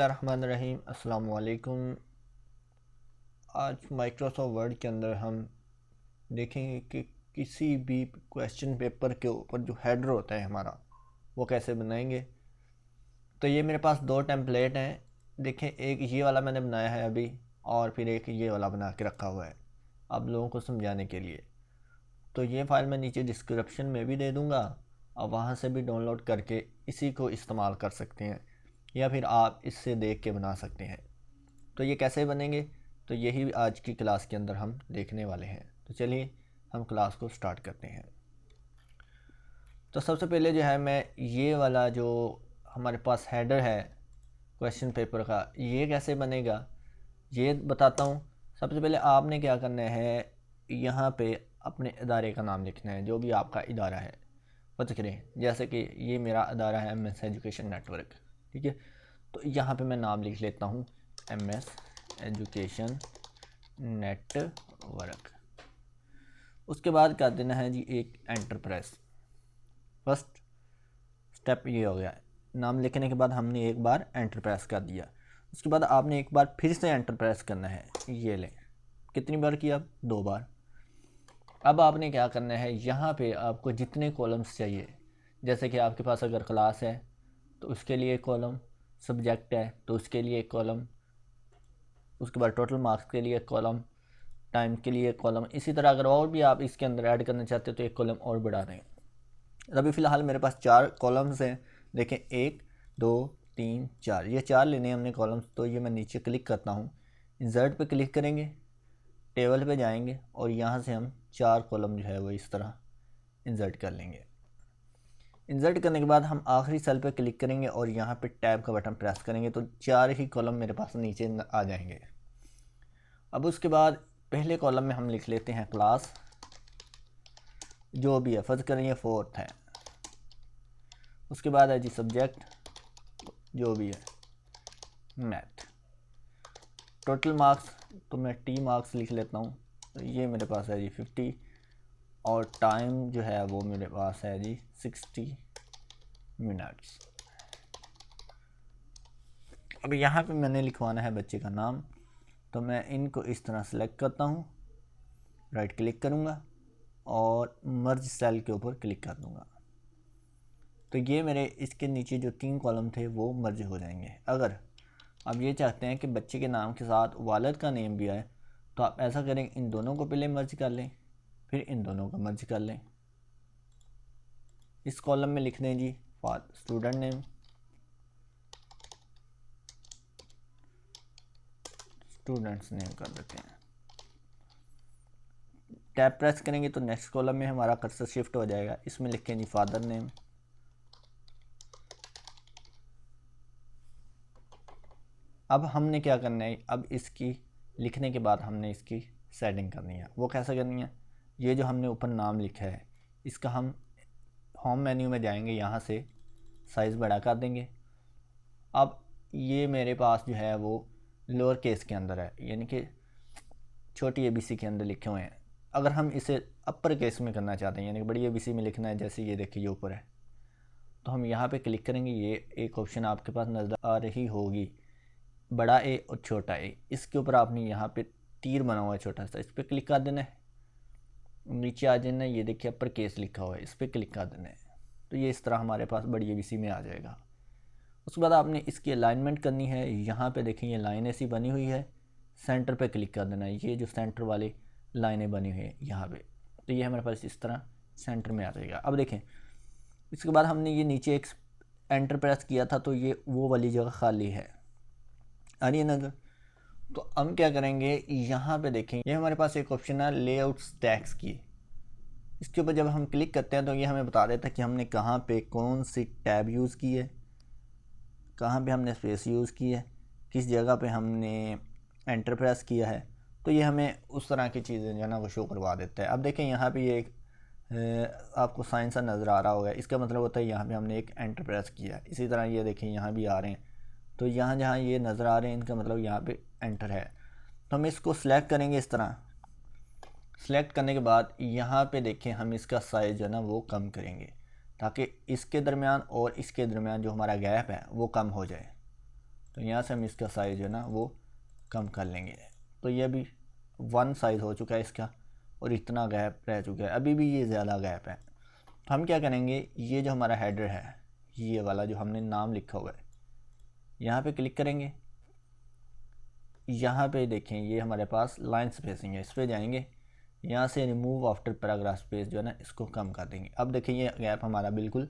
बिस्मिल्लाहिर्रहमानिर्रहीम अस्सलाम वालेकुम। आज माइक्रोसॉफ्ट वर्ड के अंदर हम देखेंगे कि किसी भी क्वेश्चन पेपर के ऊपर जो हेडर होता है हमारा वो कैसे बनाएंगे। तो ये मेरे पास दो टेम्पलेट हैं। देखें, एक ये वाला मैंने बनाया है अभी और फिर एक ये वाला बना के रखा हुआ है आप लोगों को समझाने के लिए। तो ये फ़ाइल मैं नीचे डिस्क्रिप्शन में भी दे दूँगा और वहाँ से भी डाउनलोड करके इसी को इस्तेमाल कर सकते हैं या फिर आप इससे देख के बना सकते हैं। तो ये कैसे बनेंगे, तो यही आज की क्लास के अंदर हम देखने वाले हैं। तो चलिए हम क्लास को स्टार्ट करते हैं। तो सबसे पहले जो है मैं ये वाला जो हमारे पास हेडर है क्वेश्चन पेपर का, ये कैसे बनेगा ये बताता हूँ। सबसे पहले आपने क्या करना है, यहाँ पे अपने इदारे का नाम लिखना है, जो भी आपका इदारा है। फर्ज करें जैसे कि ये मेरा अदारा है MS एजुकेशन नेटवर्क, ठीक है। तो यहाँ पे मैं नाम लिख लेता हूँ MS एजुकेशन नेटवर्क। उसके बाद कर देना है जी एक एंटर प्रेस। फर्स्ट स्टेप ये हो गया, नाम लिखने के बाद हमने एक बार एंटर प्रेस कर दिया। उसके बाद आपने एक बार फिर से एंटर प्रेस करना है। ये लें, कितनी बार किया? 2 बार। अब आपने क्या करना है, यहाँ पे आपको जितने कॉलम्स चाहिए, जैसे कि आपके पास अगर क्लास है तो उसके लिए कॉलम, सब्जेक्ट है तो उसके लिए एक कॉलम, उसके बाद टोटल मार्क्स के लिए एक कॉलम, टाइम के लिए एक कॉलम। इसी तरह अगर और भी आप इसके अंदर ऐड करना चाहते हो तो एक कॉलम और बढ़ा दें। अभी फ़िलहाल मेरे पास 4 कॉलम्स हैं। देखें 1 2 3 4, ये 4 लेने हैं हमने कॉलम्स। तो ये मैं नीचे क्लिक करता हूँ, इंसर्ट पे क्लिक करेंगे, टेबल पे जाएंगे और यहाँ से हम 4 कॉलम जो है वो इस तरह इंसर्ट कर लेंगे। इंसर्ट करने के बाद हम आखिरी सेल पे क्लिक करेंगे और यहाँ पे टैब का बटन प्रेस करेंगे तो 4 ही कॉलम मेरे पास नीचे आ जाएंगे। अब उसके बाद पहले कॉलम में हम लिख लेते हैं क्लास, जो भी है, फर्ज करें ये 4th है। उसके बाद है जी सब्जेक्ट, जो भी है, मैथ। टोटल मार्क्स तो मैं T मार्क्स लिख लेता हूँ, तो ये मेरे पास है जी 50 और टाइम जो है वो मेरे पास है जी 60 मिनट्स। अब यहाँ पे मैंने लिखवाना है बच्चे का नाम, तो मैं इनको इस तरह सेलेक्ट करता हूँ, राइट क्लिक करूँगा और मर्ज सेल के ऊपर क्लिक कर दूँगा। तो ये मेरे इसके नीचे जो 3 कॉलम थे वो मर्ज हो जाएंगे। अगर आप ये चाहते हैं कि बच्चे के नाम के साथ वालिद का नेम भी आए तो आप ऐसा करें, इन दोनों को पहले मर्ज कर लें, फिर इन दोनों को मर्ज कर लें। इस कॉलम में लिख दें जी स्टूडेंट नेम, स्टूडेंट्स नेम कर देते हैं। टैब प्रेस करेंगे तो नेक्स्ट कॉलम में हमारा कर्सर शिफ्ट हो जाएगा, इसमें लिखें जी फादर नेम। अब हमने क्या करना है, अब इसकी लिखने के बाद हमने इसकी सेटिंग करनी है। वो कैसे करनी है, ये जो हमने ऊपर नाम लिखा है इसका हम होम मेन्यू में जाएंगे, यहाँ से साइज़ बड़ा कर देंगे। अब ये मेरे पास जो है वो लोअर केस के अंदर है, यानी कि छोटी ABC के अंदर लिखे हुए हैं। अगर हम इसे अपर केस में करना चाहते हैं, यानी कि बड़ी ABC में लिखना है, जैसे ये देखिए ये ऊपर है, तो हम यहाँ पे क्लिक करेंगे। ये एक ऑप्शन आपके पास नज़र आ रही होगी, बड़ा A और छोटा A। इसके ऊपर आपने यहाँ पे तीर बना हुआ है छोटा सा, इस पर क्लिक कर देना है। नीचे आ जाना है, ये देखिए अपर केस लिखा हुआ है, इस पर क्लिक कर देना है। तो ये इस तरह हमारे पास बड़ी ABC में आ जाएगा। उसके बाद आपने इसकी अलाइनमेंट करनी है। यहाँ पे देखें ये लाइन ऐसी बनी हुई है, सेंटर पे क्लिक कर देना है। ये जो सेंटर वाली लाइनें बनी हुई हैं यहाँ पे, तो ये हमारे पास इस तरह सेंटर में आ जाएगा। अब देखें इसके बाद हमने ये नीचे एक एंटर प्रेस किया था, तो ये वो वाली जगह खाली है, आ रही है नज़र। तो हम क्या करेंगे, यहाँ पे देखें ये हमारे पास एक ऑप्शन है लेआउट स्टैक्स की। इसके ऊपर जब हम क्लिक करते हैं तो ये हमें बता देता है कि हमने कहाँ पे कौन सी टैब यूज़ की है, कहाँ पे हमने स्पेस यूज़ की है, किस जगह पे हमने एंटर प्रेस किया है। तो ये हमें उस तरह की चीज़ें जो है ना वो शो करवा देता है। अब देखें यहाँ पे ये एक आपको साइन सा नज़र आ रहा होगा, इसका मतलब होता है यहाँ पे हमने एक एंटर प्रेस किया है। इसी तरह ये देखें यहाँ भी आ रहे हैं, तो यहाँ जहाँ ये नज़र आ रहे हैं इनका मतलब यहाँ पे एंटर है। तो हम इसको सिलेक्ट करेंगे, इस तरह सिलेक्ट करने के बाद यहाँ पे देखें हम इसका साइज़ जो है ना वो कम करेंगे, ताकि इसके दरमियान और इसके दरमियान जो हमारा गैप है वो कम हो जाए। तो यहाँ से हम इसका साइज़ जो है ना वो कम कर लेंगे। तो ये अभी 1 साइज़ हो चुका है इसका और इतना गैप रह चुका है, अभी भी ये ज़्यादा गैप है। तो हम क्या करेंगे, ये जो हमारा हेडर है ये वाला जो हमने नाम लिखा हुआ है, यहाँ पे क्लिक करेंगे। यहाँ पे देखें ये हमारे पास लाइन स्पेसिंग है, इस पर जाएंगे, यहाँ से रिमूव आफ्टर पैराग्राफ स्पेस जो है ना इसको कम कर देंगे। अब देखें ये गैप हमारा बिल्कुल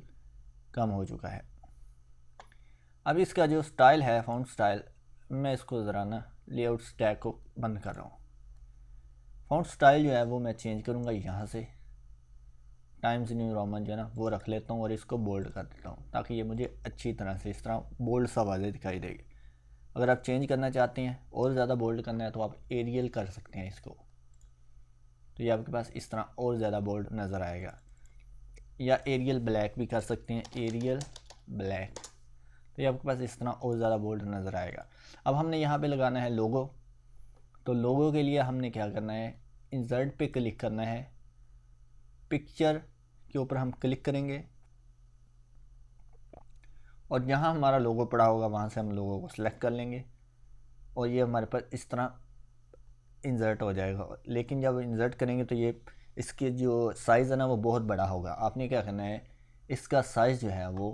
कम हो चुका है। अब इसका जो स्टाइल है फ़ॉन्ट स्टाइल, मैं इसको ज़रा ना लेआउट स्टैक को बंद कर रहा हूँ। फ़ॉन्ट स्टाइल जो है वो मैं चेंज करूँगा, यहाँ से टाइम्स न्यू रोमन जो है ना वो रख लेता हूँ और इसको बोल्ड कर देता हूँ ताकि ये मुझे अच्छी तरह से इस तरह बोल्ड सा वाज़े दिखाई देगी। अगर आप चेंज करना चाहते हैं और ज़्यादा बोल्ड करना है तो आप एरियल कर सकते हैं इसको, तो ये आपके पास इस तरह और ज़्यादा बोल्ड नज़र आएगा। या एरियल ब्लैक भी कर सकते हैं, एरियल ब्लैक, तो ये आपके पास इस तरह और ज़्यादा बोल्ड नज़र आएगा। अब हमने यहाँ पे लगाना है लोगो, तो लोगो के लिए हमने क्या करना है, इंसर्ट पे क्लिक करना है, पिक्चर के ऊपर हम क्लिक करेंगे और जहाँ हमारा लोगो पड़ा होगा वहाँ से हम लोगों को सिलेक्ट कर लेंगे और ये हमारे पास इस तरह इंसर्ट हो जाएगा। लेकिन जब इंसर्ट करेंगे तो ये इसके जो साइज़ है ना वो बहुत बड़ा होगा। आपने क्या करना है, इसका साइज़ जो है वो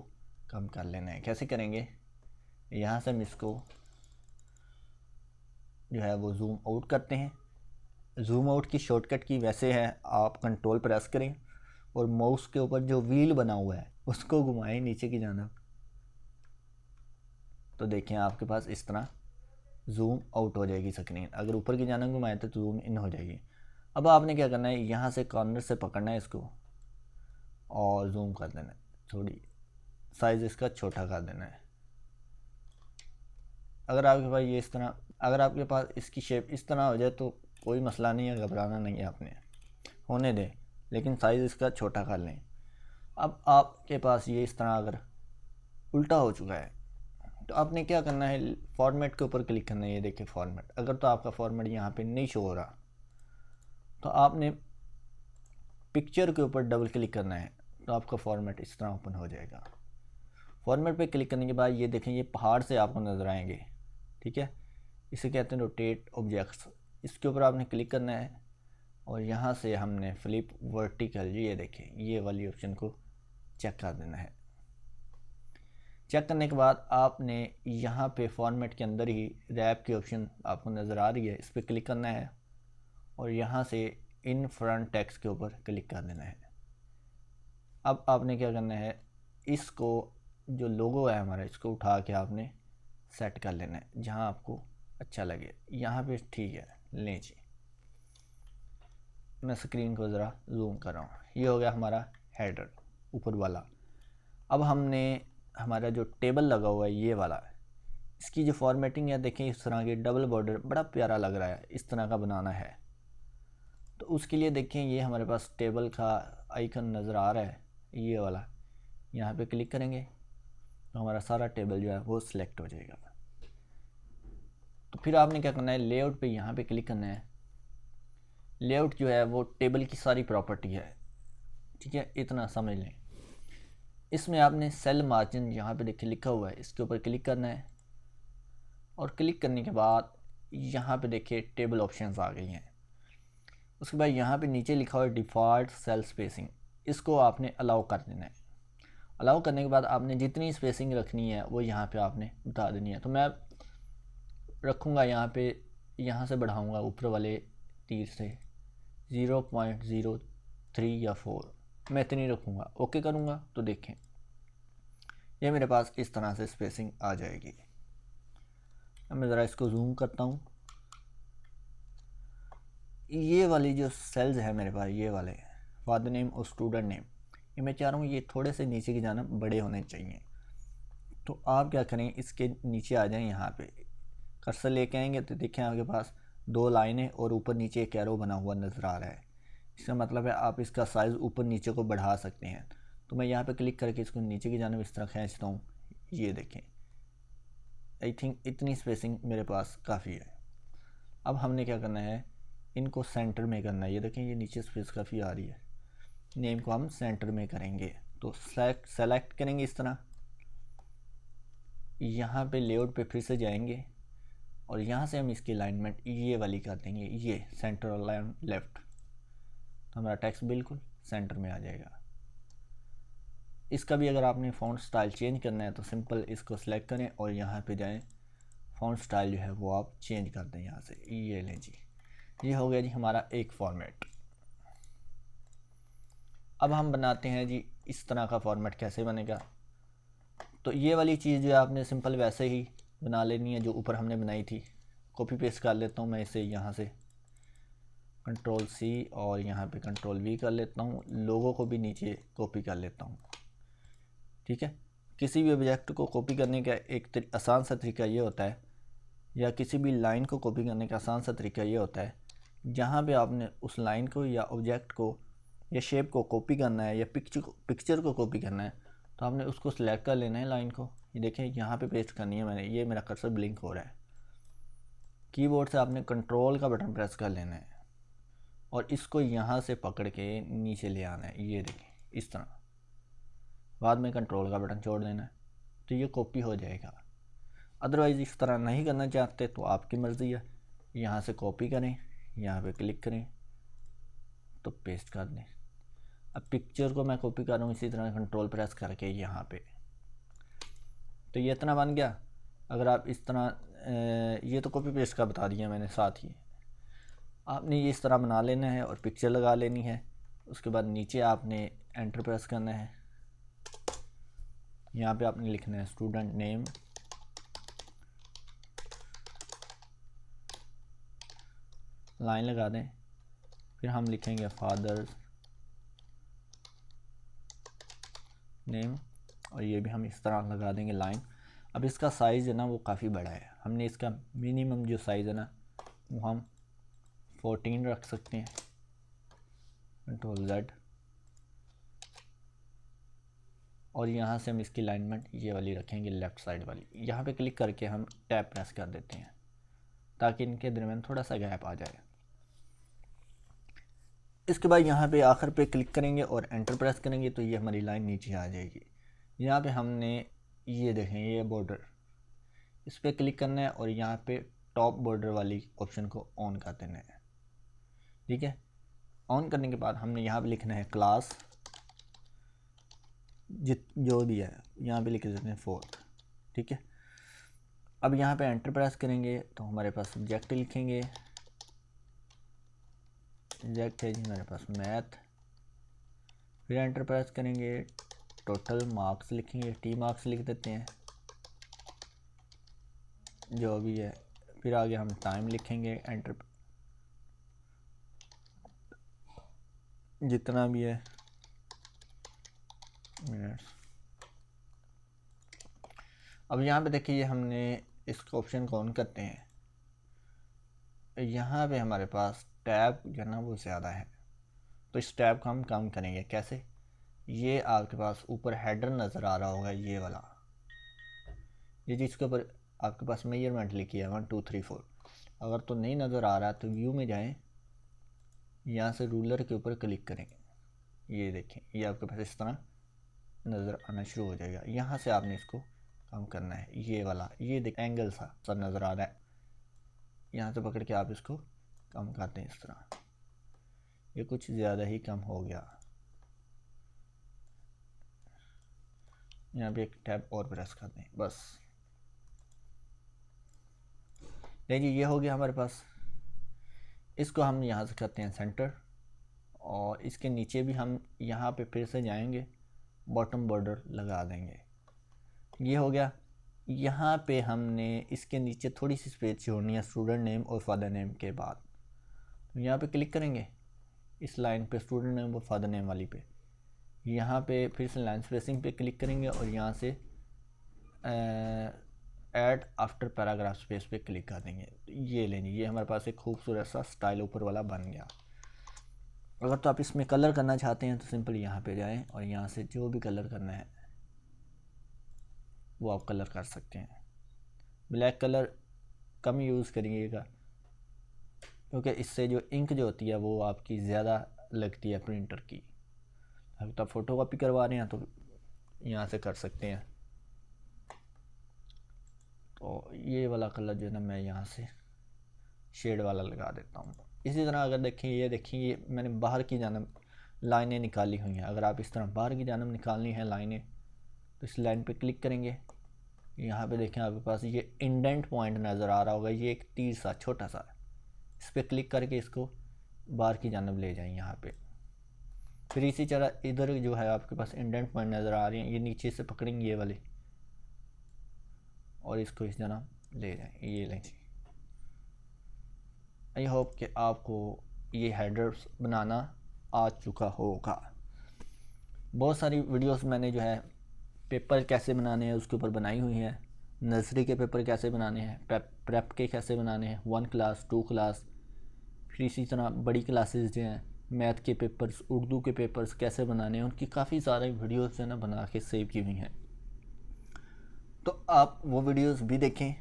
कम कर लेना है। कैसे करेंगे, यहाँ से हम इसको जो है वो जूम आउट करते हैं। जूम आउट की शॉर्टकट की वैसे है, आप कंट्रोल प्रेस करें और माउस के ऊपर जो व्हील बना हुआ है उसको घुमाएं नीचे की जानिब, तो देखें आपके पास इस तरह जूम आउट हो जाएगी स्क्रीन। अगर ऊपर की जानिब घुमाएं तो जूम इन हो जाएगी। अब आपने क्या करना है, यहाँ से कॉर्नर से पकड़ना है इसको और जूम कर देना है, थोड़ी साइज़ इसका छोटा कर देना है। अगर आपके पास ये इस तरह, अगर आपके पास इसकी शेप इस तरह हो जाए तो कोई मसला नहीं है, घबराना नहीं है, आपने होने दें, लेकिन साइज़ इसका छोटा कर लें। अब आपके पास ये इस तरह अगर उल्टा हो चुका है तो आपने क्या करना है, फॉर्मेट के ऊपर क्लिक करना है। ये देखिए फॉर्मेट, अगर तो आपका फॉर्मेट यहाँ पे नहीं शो हो रहा तो आपने पिक्चर के ऊपर डबल क्लिक करना है, तो आपका फॉर्मेट इस तरह ओपन हो जाएगा। फॉर्मेट पे क्लिक करने के बाद ये देखें ये पहाड़ से आपको नज़र आएंगे, ठीक है, इसे कहते हैं रोटेट ऑब्जेक्ट्स। इसके ऊपर आपने क्लिक करना है और यहाँ से हमने फ्लिप वर्टिकल, ये देखें ये वाली ऑप्शन को चेक कर देना है। चेक करने के बाद आपने यहाँ पे फॉर्मेट के अंदर ही रैप की ऑप्शन आपको नज़र आ रही है, इस पर क्लिक करना है और यहाँ से इन फ्रंट टेक्स्ट के ऊपर क्लिक कर देना है। अब आपने क्या करना है, इसको जो लोगो है हमारा इसको उठा के आपने सेट कर लेना है जहाँ आपको अच्छा लगे। यहाँ पे ठीक है, लें जी, मैं स्क्रीन को ज़रा जूम कर रहा हूँ। ये हो गया हमारा हेडर ऊपर वाला। अब हमने हमारा जो टेबल लगा हुआ है ये वाला, इसकी जो फॉर्मेटिंग है देखें इस तरह की डबल बॉर्डर, बड़ा प्यारा लग रहा है, इस तरह का बनाना है। तो उसके लिए देखें ये हमारे पास टेबल का आइकन नज़र आ रहा है, ये वाला, यहाँ पे क्लिक करेंगे तो हमारा सारा टेबल जो है वो सिलेक्ट हो जाएगा। तो फिर आपने क्या करना है, लेआउट पे यहाँ पे क्लिक करना है। लेआउट जो है वो टेबल की सारी प्रॉपर्टी है, ठीक है, इतना समझ लें। इसमें आपने सेल मार्जिन यहाँ पे देखिए लिखा हुआ है, इसके ऊपर क्लिक करना है और क्लिक करने के बाद यहाँ पे देखिए टेबल ऑप्शंस आ गई हैं। उसके बाद यहाँ पे नीचे लिखा हुआ है डिफ़ॉल्ट सेल स्पेसिंग, इसको आपने अलाउ कर देना है। अलाउ करने के बाद आपने जितनी स्पेसिंग रखनी है वो यहाँ पे आपने बता देनी है। तो मैं रखूँगा यहाँ पे, यहाँ से बढ़ाऊँगा ऊपर वाले तीर से 0.03 या 4, मैं इतनी रखूँगा, ओके करूँगा तो देखें ये मेरे पास इस तरह से स्पेसिंग आ जाएगी। अब मैं ज़रा इसको जूम करता हूँ। ये वाली जो सेल्स है मेरे पास, ये वाले फादर नेम और स्टूडेंट नेम, ये मैं चाह रहा हूँ ये थोड़े से नीचे की जानिब बड़े होने चाहिए। तो आप क्या करें, इसके नीचे आ जाएं, यहाँ पे कर्सर लेके आएंगे तो देखें आपके पास 2 लाइनें और ऊपर नीचे एक एरो बना हुआ नज़र आ रहा है। इसका मतलब है आप इसका साइज़ ऊपर नीचे को बढ़ा सकते हैं। तो मैं यहाँ पे क्लिक करके इसको नीचे की जानिब इस तरह खींचता हूँ, ये देखें, आई थिंक इतनी स्पेसिंग मेरे पास काफ़ी है। अब हमने क्या करना है, इनको सेंटर में करना है। ये देखें ये नीचे स्पेस काफ़ी आ रही है, नेम को हम सेंटर में करेंगे। तो सेलेक्ट करेंगे इस तरह यहाँ पे लेआउट पे फिर से जाएंगे और यहाँ से हम इसकी अलाइनमेंट ये वाली कर देंगे, ये सेंटर अलाइन लेफ्ट, तो हमारा टेक्स्ट बिल्कुल सेंटर में आ जाएगा। इसका भी अगर आपने फ़ॉन्ट स्टाइल चेंज करना है तो सिंपल इसको सिलेक्ट करें और यहाँ पे जाएं, फ़ॉन्ट स्टाइल जो है वो आप चेंज कर दें यहाँ से। ये लें जी, ये हो गया जी हमारा एक फॉर्मेट। अब हम बनाते हैं जी इस तरह का फॉर्मेट कैसे बनेगा। तो ये वाली चीज़ जो है आपने सिंपल वैसे ही बना लेनी है जो ऊपर हमने बनाई थी। कॉपी पेस्ट कर लेता हूँ मैं इसे, यहाँ से कंट्रोल C और यहाँ पे कंट्रोल V कर लेता हूँ। लोगों को भी नीचे कॉपी कर लेता हूँ। ठीक है, किसी भी ऑब्जेक्ट को कॉपी करने का एक आसान सा तरीका ये होता है, या किसी भी लाइन को कॉपी करने का आसान सा तरीका ये होता है, जहाँ पे आपने उस लाइन को या ऑब्जेक्ट को या शेप को कॉपी करना है या पिक्चर को कॉपी करना है, तो आपने उसको सिलेक्ट कर लेना है लाइन को। ये देखें यहाँ पे पेस्ट करनी है मैंने, ये मेरा कर्सर ब्लिंक हो रहा है। कीबोर्ड से आपने कंट्रोल का बटन प्रेस कर लेना है और इसको यहाँ से पकड़ के नीचे ले आना है, ये देखें इस तरह। बाद में कंट्रोल का बटन छोड़ देना है तो ये कॉपी हो जाएगा। अदरवाइज़ इस तरह नहीं करना चाहते तो आपकी मर्ज़ी है, यहाँ से कॉपी करें, यहाँ पे क्लिक करें तो पेस्ट कर दें। अब पिक्चर को मैं कॉपी कर रहा हूँ इसी तरह कंट्रोल प्रेस करके यहाँ पे, तो ये इतना बन गया। अगर आप इस तरह ये तो कॉपी पेस्ट का बता दिया मैंने, साथ ही आपने ये इस तरह बना लेना है और पिक्चर लगा लेनी है। उसके बाद नीचे आपने एंटर प्रेस करना है, यहाँ पे आपने लिखना है स्टूडेंट नेम, लाइन लगा दें, फिर हम लिखेंगे फादर नेम और ये भी हम इस तरह लगा देंगे लाइन। अब इसका साइज़ है ना वो काफ़ी बड़ा है, हमने इसका मिनिमम जो साइज़ है ना वो हम 14 रख सकते हैं। कंट्रोल Z और यहाँ से हम इसकी अलाइनमेंट ये वाली रखेंगे, लेफ़्ट साइड वाली। यहाँ पे क्लिक करके हम टैब प्रेस कर देते हैं ताकि इनके दरमियान थोड़ा सा गैप आ जाए। इसके बाद यहाँ पे आखिर पे क्लिक करेंगे और एंटर प्रेस करेंगे तो ये हमारी लाइन नीचे आ जाएगी। यहाँ पे हमने ये देखें ये बॉर्डर, इस पर क्लिक करना है और यहाँ पे टॉप बॉर्डर वाली ऑप्शन को ऑन कर देना है। ठीक है, ऑन करने के बाद हमने यहाँ पे लिखना है क्लास जो भी है, यहाँ पे लिख देते हैं 4th। ठीक है, अब यहाँ पे एंटर प्रेस करेंगे तो हमारे पास सब्जेक्ट लिखेंगे, सब्जेक्ट है जी हमारे पास मैथ, फिर एंटर प्रेस करेंगे, टोटल मार्क्स लिखेंगे, T मार्क्स लिख देते हैं जो भी है, फिर आगे हम टाइम लिखेंगे, एंटर जितना भी है मिनट्स। अब यहाँ पे देखिए हमने इसको ऑप्शन को ऑन करते हैं, यहाँ पे हमारे पास टैब जो है ना वो ज़्यादा है, तो इस टैब को हम कम करेंगे। कैसे, ये आपके पास ऊपर हेडर नज़र आ रहा होगा ये वाला, ये जिसके ऊपर आपके पास मेजरमेंट लिखी है 1 2 3 4, अगर तो नहीं नज़र आ रहा तो व्यू में जाएं, यहाँ से रूलर के ऊपर क्लिक करें, ये देखें ये आपके पास इस तरह नज़र आना शुरू हो जाएगा। यहाँ से आपने इसको कम करना है, ये वाला ये देख एंगल सा नज़र आ रहा है, यहाँ से पकड़ के आप इसको कम करते हैं इस तरह, ये कुछ ज़्यादा ही कम हो गया। यहाँ पे एक टैब और प्रेस कर दें बस। देखिए ये हो गया हमारे पास। इसको हम यहाँ से करते हैं सेंटर और इसके नीचे भी हम यहाँ पे फिर से जाएंगे, बॉटम बॉर्डर लगा देंगे। ये हो गया। यहाँ पे हमने इसके नीचे थोड़ी सी स्पेस छोड़नी है स्टूडेंट नेम और फादर नेम के बाद, तो यहाँ पे क्लिक करेंगे इस लाइन पे स्टूडेंट नेम और फादर नेम वाली पे, यहाँ पे फिर से लाइन स्पेसिंग पे क्लिक करेंगे और यहाँ से ऐड आफ्टर पैराग्राफ स्पेस पे क्लिक कर देंगे। तो ये लेंगे, ये हमारे पास एक खूबसूरत सा स्टाइल ऊपर वाला बन गया। अगर तो आप इसमें कलर करना चाहते हैं तो सिंपल यहाँ पे जाएं और यहाँ से जो भी कलर करना है वो आप कलर कर सकते हैं। ब्लैक कलर कम यूज़ करिएगा क्योंकि इससे जो इंक जो होती है वो आपकी ज़्यादा लगती है प्रिंटर की। अगर तो आप फ़ोटो कॉपी करवा रहे हैं तो यहाँ से कर सकते हैं। तो ये वाला कलर जो है ना मैं यहाँ से शेड वाला लगा देता हूँ। इसी तरह अगर देखें, ये देखिए ये मैंने बाहर की जानब लाइनें निकाली हुई हैं। अगर आप इस तरह बाहर की जानब निकालनी है लाइनें तो इस लाइन पे क्लिक करेंगे। यहाँ पे देखें आपके पास ये इंडेंट पॉइंट नज़र आ रहा होगा, ये एक तीर सा छोटा सा, इस पर क्लिक करके इसको बाहर की जानब ले जाएं यहाँ पे। फिर इसी तरह इधर जो है आपके पास इंडेंट पॉइंट नज़र आ रही हैं, ये नीचे से पकड़ेंगे ये वाले और इसको इस तरह ले जाएं, ये लें जी। आई होप कि आपको ये हेडर्स बनाना आ चुका होगा। बहुत सारी वीडियोस मैंने जो है पेपर कैसे बनाने हैं उसके ऊपर बनाई हुई हैं। नर्सरी के पेपर कैसे बनाने हैं, प्रेप के कैसे बनाने हैं, 1 क्लास 2 क्लास, फिर इसी तरह बड़ी क्लासेस जो हैं मैथ के पेपर्स, उर्दू के पेपर्स कैसे बनाने हैं, उनकी काफ़ी सारी वीडियोस जो है ना बना के सेव की हुई हैं। तो आप वो वीडियोस भी देखें,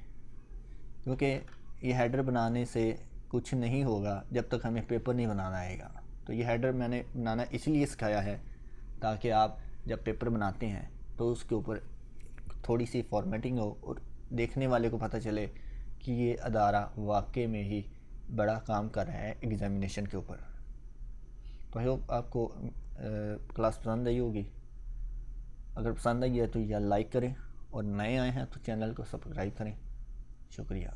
क्योंकि ये हेडर बनाने से कुछ नहीं होगा जब तक हमें पेपर नहीं बनाना आएगा। तो ये हेडर मैंने बनाना इसलिए सिखाया है ताकि आप जब पेपर बनाते हैं तो उसके ऊपर थोड़ी सी फॉर्मेटिंग हो और देखने वाले को पता चले कि ये अदारा वाकई में ही बड़ा काम कर रहा है एग्ज़ामिनेशन के ऊपर। तो आई होप आपको क्लास पसंद आई होगी। अगर पसंद आई है तो या लाइक करें और नए आए हैं तो चैनल को सब्सक्राइब करें। शुक्रिया।